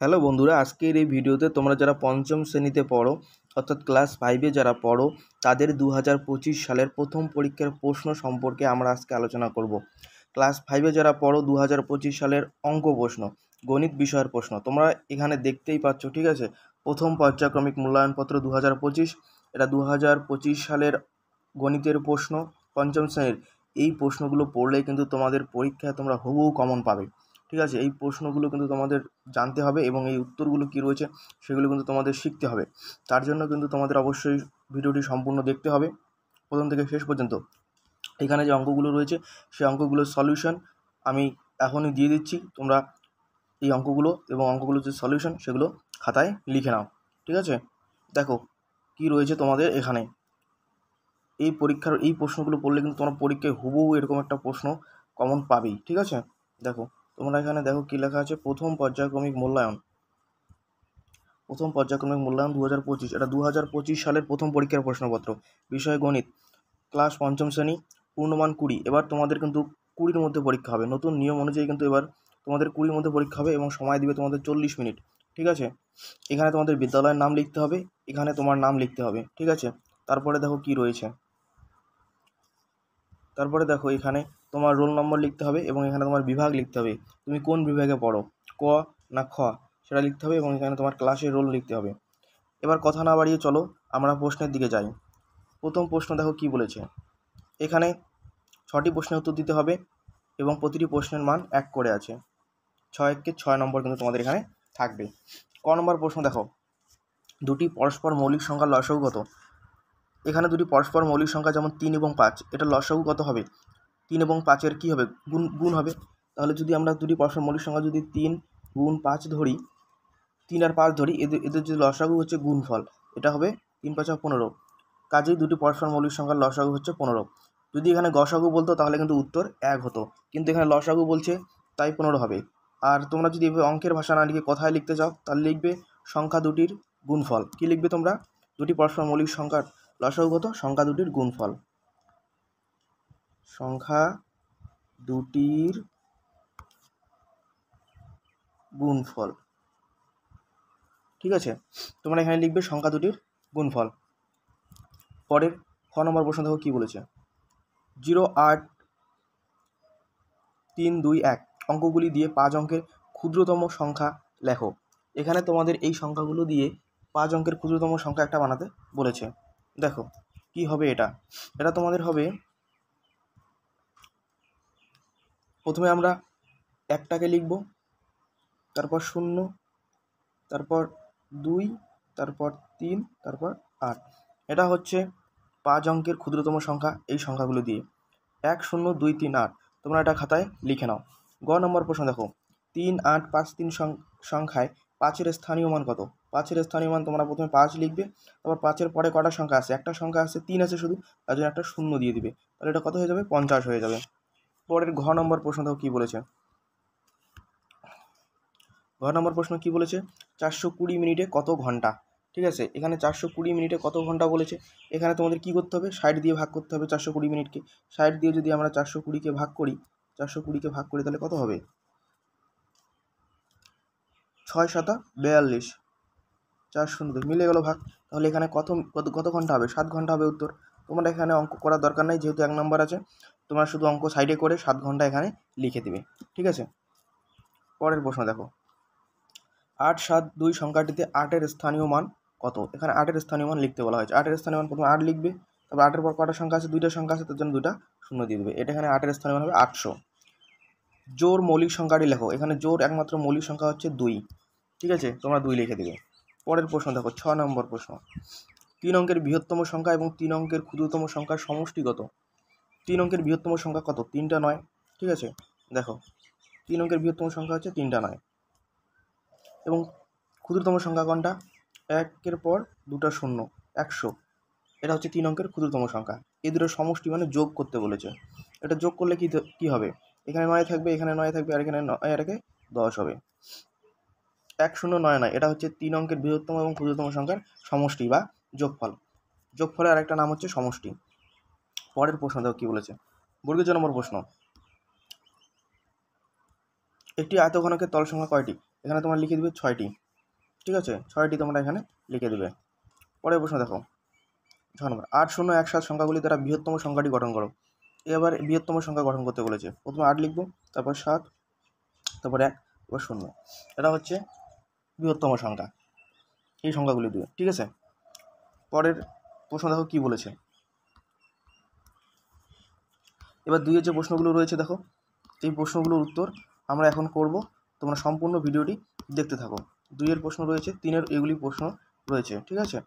Hello বন্ধুরা, আজকের এই ভিডিওতে তোমরা যারা পঞ্চম শ্রেণীতে পড়ো অর্থাৎ ক্লাস 5-এ যারা পড়ো তাদের 2025 সালের প্রথম পরীক্ষার প্রশ্ন সম্পর্কে আমরা আজকে আলোচনা করব। ক্লাস 5-এ যারা পড়ো 2025 সালের অঙ্ক প্রশ্ন, গণিত বিষয়ের প্রশ্ন তোমরা এখানে দেখতেই পাচ্ছ, ঠিক আছে। প্রথম পর্যায়ক্রমিক মূল্যায়নপত্র 2025, এটা 2025 সালের গণিতের প্রশ্ন পঞ্চম শ্রেণীর। এই প্রশ্নগুলো পড়লেই কিন্তু তোমাদের পরীক্ষায় তোমরা হুবহু কমন পাবে, ঠিক আছে। এই প্রশ্নগুলো কিন্তু তোমাদের জানতে হবে এবং এই উত্তরগুলো কী রয়েছে সেগুলো কিন্তু তোমাদের শিখতে হবে। তার জন্য কিন্তু তোমাদের অবশ্যই ভিডিওটি সম্পূর্ণ দেখতে হবে প্রথম থেকে শেষ পর্যন্ত। এখানে যে অঙ্কগুলো রয়েছে সেই অঙ্কগুলোর সলিউশন আমি এখনই দিয়ে দিচ্ছি। তোমরা এই অঙ্কগুলো এবং অঙ্কগুলোর যে সলিউশন সেগুলো খাতায় লিখে নাও, ঠিক আছে। দেখো কি রয়েছে তোমাদের এখানে। এই পরীক্ষার এই প্রশ্নগুলো পড়লে কিন্তু তোমরা পরীক্ষায় হুবহু এরকম একটা প্রশ্ন কমন পাবেই, ঠিক আছে। দেখো তোমরা এখানে দেখো কী লেখা আছে, প্রথম পর্যায়ক্রমিক মূল্যায়ন 2025, এটা 2025 সালের প্রথম পরীক্ষার প্রশ্নপত্র। বিষয় গণিত, ক্লাস পঞ্চম শ্রেণী, পূর্ণমান 20। এবার তোমাদের কিন্তু 20-র মধ্যে পরীক্ষা হবে। নতুন নিয়ম অনুযায়ী কিন্তু এবার তোমাদের 20-র মধ্যে পরীক্ষা হবে এবং সময় দিবে তোমাদের 40 মিনিট, ঠিক আছে। এখানে তোমাদের বিদ্যালয়ের নাম লিখতে হবে, এখানে তোমার নাম লিখতে হবে, ঠিক আছে। তারপরে দেখো কি রয়েছে, তারপরে দেখো এখানে তোমার রোল নম্বর লিখতে হবে এবং এখানে তোমার বিভাগ লিখতে হবে, তুমি কোন বিভাগে পড়ো, ক না খ সেটা লিখতে হবে এবং এখানে তোমার ক্লাসের রোল লিখতে হবে। এবার কথা না বাড়িয়ে চলো আমরা প্রশ্নের দিকে যাই। প্রথম প্রশ্ন দেখো কি বলেছে। এখানে 6টি প্রশ্নের উত্তর দিতে হবে এবং প্রতিটি প্রশ্নের মান 1 করে আছে। 6 নম্বর কিন্তু তোমাদের এখানে থাকবে। ক নম্বর প্রশ্ন দেখো, দুটি পরস্পর মৌলিক সংখ্যার লসাগু কত। এখানে দুটি পরস্পর মৌলিক সংখ্যা যেমন 3 এবং 5, এটা লসাগু কত হবে, 3 এবং 5-এর কী হবে, গুণ হবে। তাহলে যদি আমরা দুটি পরস্পর মৌলিক সংখ্যা যদি 3 গুণ 5 ধরি, 3 আর 5 ধরি, এদের যে লসাগু হচ্ছে গুণফল, এটা হবে 3 5 15। কাজেই দুটি পরস্পর মৌলিক সংখ্যার লসাগু হচ্ছে 15। যদি এখানে গসাগু বলতো তাহলে কিন্তু উত্তর 1 হতো, কিন্তু এখানে লসাগু বলছে তাই 15 হবে। আর তোমরা যদি এভাবে অঙ্কের ভাষা না লিখে কথায় লিখতে চাও তাহলে লিখবে সংখ্যা দুটির গুণফল। কি লিখবে তোমরা, দুটি পরস্পর মৌলিক সংখ্যার লসাগু কত, সংখ্যা দুটির গুণফল, সংখ্যা দুটির গুণফল, ঠিক আছে। তোমরা এখানে লিখবে সংখ্যা দুটির গুণফল। পরের খ নম্বর প্রশ্ন দেখো কী বলেছে, 0 8 3 2 1 অঙ্কগুলি দিয়ে 5 অঙ্কের ক্ষুদ্রতম সংখ্যা লেখো। এখানে তোমাদের এই সংখ্যাগুলো দিয়ে 5 অঙ্কের ক্ষুদ্রতম সংখ্যা একটা বানাতে বলেছে। দেখো কি হবে এটা, এটা তোমাদের হবে, প্রথমে আমরা 1টাকে লিখব, তারপর 0, তারপর 2, তারপর 3, তারপর 8। এটা হচ্ছে 5 অঙ্কের ক্ষুদ্রতম সংখ্যা এই সংখ্যাগুলো দিয়ে 1 0 2 3 8। তোমরা এটা খাতায় লিখে নাও। গ নম্বর প্রশ্ন দেখো, 3 8 5 3 সংখ্যায় 5-এর স্থানীয় মান কত। 5-এর স্থানীয় মান তোমরা প্রথমে 5 লিখবে, তারপর 5-এর পরে কটা সংখ্যা আছে, একটা সংখ্যা আছে 3 আছে শুধু, তার জন্য একটা 0 দিয়ে দিবে, তাহলে এটা কত হয়ে যাবে, 50 হয়ে যাবে। পরের ঘ নম্বর প্রশ্ন দেখো কী বলেছে। ঘ নম্বর প্রশ্ন কী বলেছে, 420 মিনিটে কত ঘন্টা। ঠিক আছে, এখানে 420 মিনিটে কত ঘন্টা বলেছে। এখানে তোমাদের কী করতে হবে, 60 দিয়ে ভাগ করতে হবে 420 মিনিটকে। 60 দিয়ে যদি আমরা 420-কে ভাগ করি, তাহলে কত হবে, 6 7 42, 4 0 মিলে গেল ভাগ। তাহলে এখানে কত ঘন্টা হবে, 7 ঘন্টা হবে উত্তর। তোমরা এখানে অঙ্ক করার দরকার নেই, যেহেতু 1 নম্বর আছে, তোমরা শুধু অঙ্ক সাইডে করে 7 ঘন্টা এখানে লিখে দেবে, ঠিক আছে। পরের প্রশ্ন দেখো, 8 7 2 সংখ্যাটিতে 8-এর স্থানীয় মান কত। এখানে 8-এর স্থানীয় মান লিখতে বলা হয়েছে। 8-এর স্থানীয় মান প্রথমে 8 লিখবে, তারপর 8-এর পর কটা সংখ্যা আছে, 2টা সংখ্যা আছে, তার জন্য 2টা 0 দিয়ে দেবে। এটা এখানে 8-এর স্থানীয় মান হবে 800। জোড় মৌলিক সংখ্যাটি লেখো। এখানে জোড় একমাত্র মৌলিক সংখ্যা হচ্ছে 2, ঠিক আছে, তোমরা 2 লিখে দেবে। পরের প্রশ্ন দেখো, 6 নম্বর প্রশ্ন, 3 অঙ্কের বৃহত্তম সংখ্যা এবং 3 অঙ্কের ক্ষুদ্রতম সংখ্যার সমষ্টি কত। 3 অঙ্কের বৃহত্তম সংখ্যা কত, 3টা 9, ঠিক আছে। দেখো 3 অঙ্কের বৃহত্তম সংখ্যা হচ্ছে 3টা 9 এবং ক্ষুদ্রতম সংখ্যা কোনটা, 1-এর পর 2টা 0, 100। এটা হচ্ছে 3 অঙ্কের ক্ষুদ্রতম সংখ্যা। এই দুটোর সমষ্টি মানে যোগ করতে বলেছে। এটা যোগ করলে কি হবে, এখানে 9 থাকবে, এখানে 9 থাকবে, আর এখানে 9 আর একে 10 হবে। 1 0 9 9, এটা হচ্ছে 3 অঙ্কের বৃহত্তম এবং ক্ষুদ্রতম সংখ্যার সমষ্টি বা যোগফল। যোগফলের আরেকটা নাম হচ্ছে সমষ্টি। পরের প্রশ্ন দেখো কী বলেছে, বর্গীয় নম্বর প্রশ্ন, একটি আয়তঘনকের তল সংখ্যা কয়টি। এখানে তোমরা লিখে দেবে 6টি। ঠিক আছে, 6টি তোমরা এখানে লিখে দেবে। পরের প্রশ্ন দেখো 6 নম্বর, 8, 0, 1, 7 সংখ্যাগুলি দ্বারা বৃহত্তম সংখ্যাটি গঠন করো। এবার বৃহত্তম সংখ্যা গঠন করতে বলেছে। প্রথমে 8 লিখবো, তারপর 7, তারপর 1, তারপর 0। এটা হচ্ছে বৃহত্তম সংখ্যা, এই সংখ্যাগুলি দিয়ে। ঠিক আছে, পরের প্রশ্ন দেখো কি বলেছে। এবার 2-এর যে প্রশ্নগুলো রয়েছে দেখো, এই প্রশ্নগুলোর উত্তর আমরা এখন করব, তোমরা সম্পূর্ণ ভিডিওটি দেখতে থাকো। 2-এর প্রশ্ন রয়েছে, 3-এর এগুলি প্রশ্ন রয়েছে। ঠিক আছে,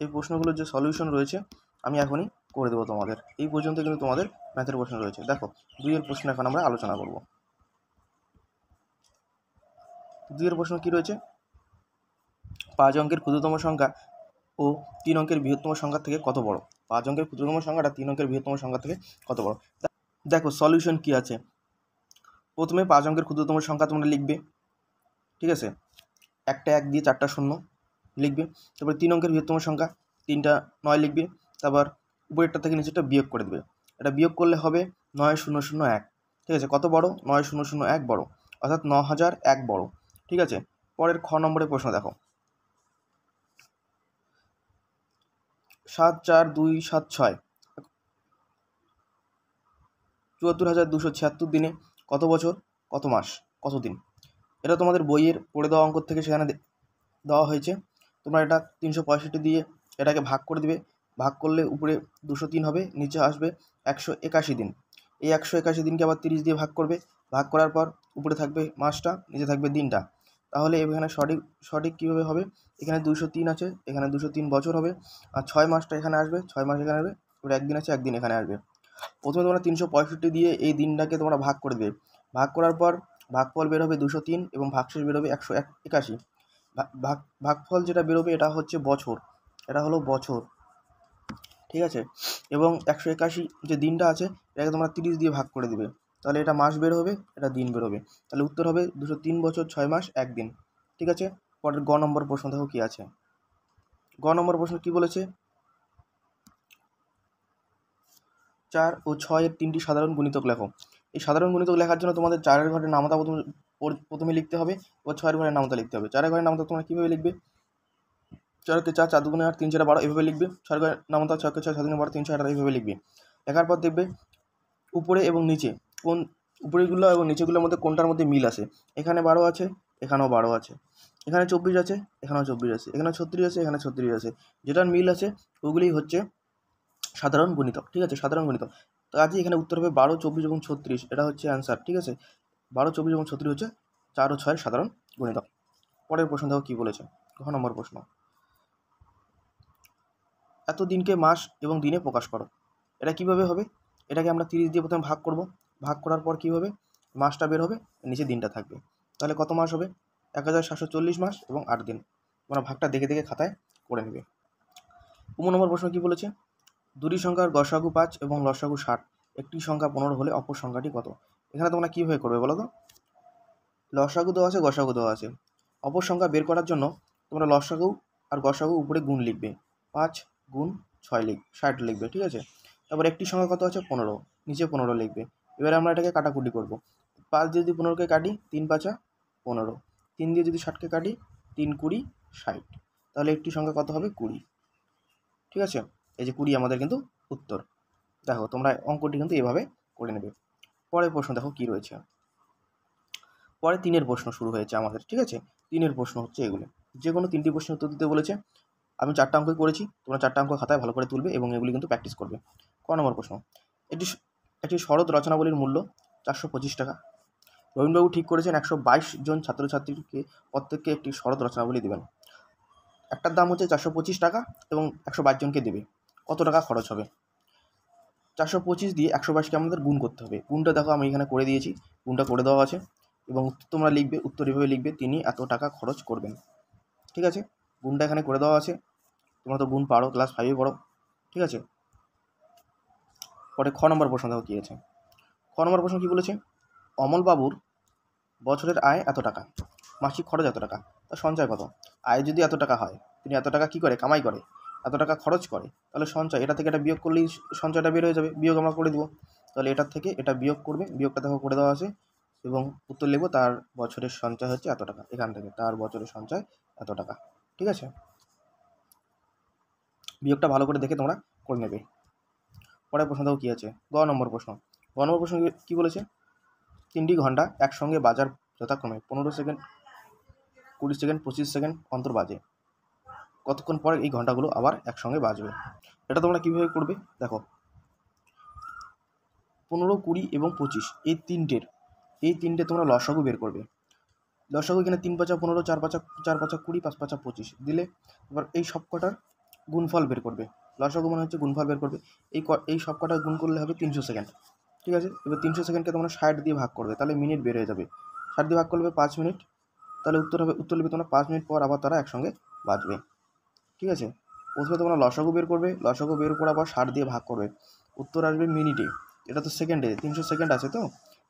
এই প্রশ্নগুলোর যে সলিউশন রয়েছে আমি এখনই করে দেবো তোমাদের। এই পর্যন্ত কিন্তু তোমাদের ম্যাথের প্রশ্ন রয়েছে। দেখো 2-এর প্রশ্ন এখন আমরা আলোচনা করব। 2-এর প্রশ্ন কি রয়েছে, 5 অঙ্কের ক্ষুদ্রতম সংখ্যা ও 3 অঙ্কের বৃহত্তম সংখ্যা থেকে কত বড়? 5 অঙ্কের ক্ষুদ্রতম সংখ্যাটা 3 অঙ্কের বৃহত্তম সংখ্যা থেকে কত বড়? দেখো সলিউশন কি আছে। প্রথমে 5 অঙ্কের ক্ষুদ্রতম সংখ্যা তোমরা লিখবে। ঠিক আছে, একটা 1 দিয়ে 4টা 0 লিখবে। তারপর 3 অঙ্কের বৃহত্তম সংখ্যা 3টা 9 লিখবে। তারপর উপরেরটা থেকে নিচেরটা বিয়োগ করে দেবে। এটা বিয়োগ করলে হবে 9001। ঠিক আছে, কত বড়? 9001 বড়, অর্থাৎ 9001 বড়। ঠিক আছে, পরের খ নম্বরের প্রশ্ন দেখো, 7, 4, 2, 7, 6 74,276 দিনে কত বছর, কত মাস, কত দিন? এটা তোমাদের বইয়ের পড়ে দেওয়া অঙ্ক থেকে সেখানে দেওয়া হয়েছে। তোমরা এটা 365 দিয়ে এটাকে ভাগ করে দিবে। ভাগ করলে উপরে 203 হবে, নিচে আসবে 181 দিন। এই 181 দিনকে আবার 30 দিয়ে ভাগ করবে। ভাগ করার পর উপরে থাকবে মাসটা, নিচে থাকবে দিনটা। তাহলে এখানে সঠিক কীভাবে হবে? এখানে 203 আছে, এখানে 203 বছর হবে। আর 6 মাসটা এখানে আসবে, 6 মাস এখানে আসবে। এবার একদিন আছে, একদিন এখানে আসবে। প্রথমে তোমরা 365 দিয়ে এই দিনটাকে তোমরা ভাগ করে দেবে। ভাগ করার পর ভাগফল বের হবে 203 এবং ভাগশেষ বের হবে 181। ভাগফল যেটা বেরোবে এটা হচ্ছে বছর, এটা হলো বছর। ঠিক আছে, এবং 181 যে দিনটা আছে এটাকে তোমরা 30 দিয়ে ভাগ করে দিবে। তাহলে এটা মাস বের হবে, এটা দিন বের হবে। তাহলে উত্তর হবে 203 বছর 6 মাস 1 দিন। ঠিক আছে, পরের গ নম্বর প্রশ্ন দেখো কি আছে। গ নম্বর প্রশ্ন কি বলেছে, 4 ও 6 এর 3টি সাধারণ গুণিতক লেখো। এই সাধারণ গুণিতক লেখার জন্য তোমাদের 4-এর ঘরের নামতা প্রথমে লিখতে হবে, ও 6-এর ঘরের নামতা লিখতে হবে। 4-এর ঘরের নামতা তোমরা কীভাবে লিখবে? 4কে 4, 4 দুগুণে 8, 3 4 12 এভাবে লিখবে। 6-এর ঘরের নামতা 6কে 6, 6 দুগুণে 12, 3 6 18 এইভাবে লিখবে। লেখার পর দেখবে উপরে এবং নিচে কোন উপরেগুলো এবং নিচেগুলোর মধ্যে কোনটার মধ্যে মিল আছে। এখানে 12 আছে, এখানেও 12 আছে। এখানে 24 আছে, এখানেও 24 আছে। এখানে 36 আছে, এখানে 36 আছে। যেটার মিল আছে ওগুলোই হচ্ছে সাধারণ গুণিতক। ঠিক আছে, সাধারণ গুণিতক। তো আজকে এখানে উত্তর হবে 12, 24 এবং 36। এটা হচ্ছে অ্যান্সার। ঠিক আছে, 12, 24 এবং 36 হচ্ছে 4 ও 6-এর সাধারণ গুণিতক। পরের প্রশ্ন দেখো কী বলেছে। ঘ নম্বর প্রশ্ন, এত দিনকে মাস এবং দিনে প্রকাশ করো। এটা কিভাবে হবে? এটাকে আমরা 30 দিয়ে প্রথমে ভাগ করব। ভাগ করার পর কী হবে? মাসটা বের হবে, নিচে দিনটা থাকবে। তাহলে কত মাস হবে? 1740 মাস এবং 8 দিন। তোমরা ভাগটা দেখে দেখে খাতায় করে নেবে। 15 নম্বর প্রশ্ন কী বলেছে, দুটি সংখ্যার গসাগু 5 এবং লসাগু 60, একটি সংখ্যা 15 হলে অপর সংখ্যাটি কত? এখানে তোমরা কীভাবে করবে বলো তো? লসাগু দেওয়া আছে, গসাগু দেওয়া আছে। অপর সংখ্যা বের করার জন্য তোমরা লসাগু আর গসাগু উপরে গুণ লিখবে। 5 গুণ 6 60 লিখবে। ঠিক আছে, তারপর একটি সংখ্যা কত আছে? 15, নিচে 15 লিখবে। এবারে আমরা এটাকে কাটাকুটি করব। 5 দিয়ে যদি 15কে কাটি, 3 5 15। 3 দিয়ে যদি 60কে কাটি, 3 20 60। তাহলে একটি সংখ্যা কত হবে? 20। ঠিক আছে, এই যে 20 আমাদের কিন্তু উত্তর। দেখো তোমরা অঙ্কটি কিন্তু এভাবে করে নেবে। পরের প্রশ্ন দেখো কি রয়েছে। পরে 3-এর প্রশ্ন শুরু হয়েছে আমাদের। ঠিক আছে, 3-এর প্রশ্ন হচ্ছে এগুলো, যে কোনো 3টি প্রশ্নের উত্তর দিতে বলেছে। আমি 4টা অঙ্কই করেছি, তোমরা 4টা অঙ্ক খাতায় ভালো করে তুলবে এবং এগুলি কিন্তু প্র্যাকটিস করবে। ক নম্বর প্রশ্ন, একটি শরৎ রচনাবলীর মূল্য 425 টাকা। রবীন্দ্রবাবু ঠিক করেছেন 122 জন ছাত্রছাত্রীকে প্রত্যেককে একটি শরৎ রচনাবলী দেবেন। একটার দাম হচ্ছে 425 টাকা এবং 122 জনকে দেবে। কত টাকা খরচ হবে? 425 দিয়ে 122কে আমাদের গুণ করতে হবে। গুণটা দেখো আমি এখানে করে দিয়েছি, গুণটা করে দেওয়া আছে এবং তোমরা লিখবে, উত্তর এভাবে লিখবে, তিনি এত টাকা খরচ করবেন। ঠিক আছে, গুণটা এখানে করে দেওয়া আছে। তোমরা তো গুণ পারো, ক্লাস 5-এ পড়ো। ঠিক আছে, পরে খ নম্বর প্রশ্ন দেখো কী আছে। খ নম্বর প্রশ্ন কী বলেছে, অমলবাবুর বছরের আয় এত টাকা, মাসিক খরচ এত টাকা, তার সঞ্চয় কত? আয় যদি এত টাকা হয়, তিনি এত টাকা কী করে কামাই করে, এত টাকা খরচ করে, তাহলে সঞ্চয়, এটা থেকে এটা বিয়োগ করলেই সঞ্চয়টা বের হয়ে যাবে। বিয়োগ আমরা করে দেবো। তাহলে এটার থেকে এটা বিয়োগ করবে, বিয়োগটা দেখো করে দেওয়া আছে। এবং উত্তর লিখবো তার বছরের সঞ্চয় হচ্ছে এত টাকা, এখান থেকে তার বছরের সঞ্চয় এত টাকা। ঠিক আছে, বিয়োগটা ভালো করে দেখে তোমরা করে নেবে। পরের প্রশ্ন দেখো কী আছে, গ নম্বর প্রশ্ন। গ নম্বর প্রশ্ন কী বলেছে, 3টি ঘন্টা একসঙ্গে বাজার যথাক্রমে 15 সেকেন্ড, 20 সেকেন্ড, 25 সেকেন্ড অন্তর বাজে, কতক্ষণ পরে এই ঘন্টাগুলো আবার একসঙ্গে বাজবে। এটা তোমরা কীভাবে করবে দেখো, 15, 20 এবং 25 এই তিনটে তোমরা লসাগু বের করবে। লসাগু এখানে 3 পাঁচা 15, 4 পাঁচা 20, 5 পাঁচা 25 দিলে এবার এই সব কটার গুণফল বের করবে। লসাগু মানে হচ্ছে গুণফল বের করবে। এই সব কটা গুণ করলে হবে 300 সেকেন্ড। ঠিক আছে, এবার 300 সেকেন্ডকে তোমরা 60 দিয়ে ভাগ করবে, তাহলে মিনিট বের হয়ে যাবে। 60 দিয়ে ভাগ করলে 5 মিনিট, তাহলে উত্তর লিখবে তোমরা 5 মিনিট পর আবার তারা একসঙ্গে বাজবে। ঠিক আছে, প্রথমে তোমরা লসাগু বের করবে, লসাগু বের করে আবার 60 দিয়ে ভাগ করবে, উত্তর আসবে মিনিটে। এটা তো সেকেন্ডে, 300 সেকেন্ড আছে তো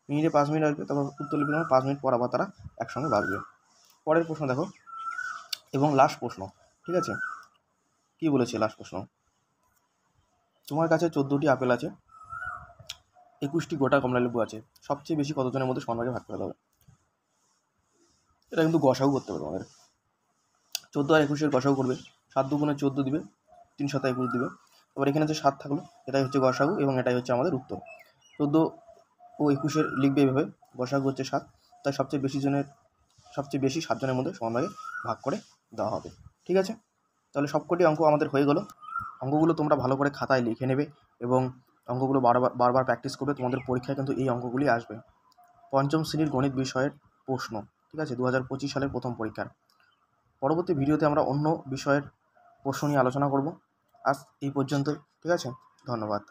মিনিটে 5 মিনিট আসবে, তারপর উত্তর লিখবে তোমরা 5 মিনিট পর আবার তারা একসঙ্গে বাজবে। পরের প্রশ্ন দেখো এবং লাস্ট প্রশ্ন। ঠিক আছে, কী বলেছে লাস্ট প্রশ্ন, তোমার কাছে 14টি আপেল আছে, 21টি গোটা কমলালেবু আছে, সবচেয়ে বেশি কতজনের মধ্যে সমান ভাগে ভাগ করে দেবে। এটা কিন্তু গসাগু করতে হবে তোমাদের। 14 আর 21-এর গসাগু করবে, 7 দুগুণে 14 দিবে, 3 7 21 দিবে। এবার এখানে যে 7 থাকলো এটাই হচ্ছে গসাগু এবং এটাই হচ্ছে আমাদের উত্তর। 14 ও 21-এর লিখবে এভাবে, গসাগু হচ্ছে 7, তাই সবচেয়ে বেশি 7 জনের মধ্যে সমানভাগে ভাগ করে দেওয়া হবে। ঠিক আছে, তাহলে সবকটি অঙ্ক আমাদের হয়ে গেল। অঙ্কগুলো তোমরা ভালো করে খাতায় লিখে নেবে এবং অঙ্কগুলো বারবার প্র্যাকটিস করবে, তোমাদের পরীক্ষায় কিন্তু এই অঙ্কগুলি আসবে। পঞ্চম শ্রেণীর গণিত বিষয়ের প্রশ্ন, ঠিক আছে, 2025 সালের প্রথম পরীক্ষার। পরবর্তী ভিডিওতে আমরা অন্য বিষয়ের প্রশ্ন নিয়ে আলোচনা করব। আজ এই পর্যন্তই। ঠিক আছে, ধন্যবাদ।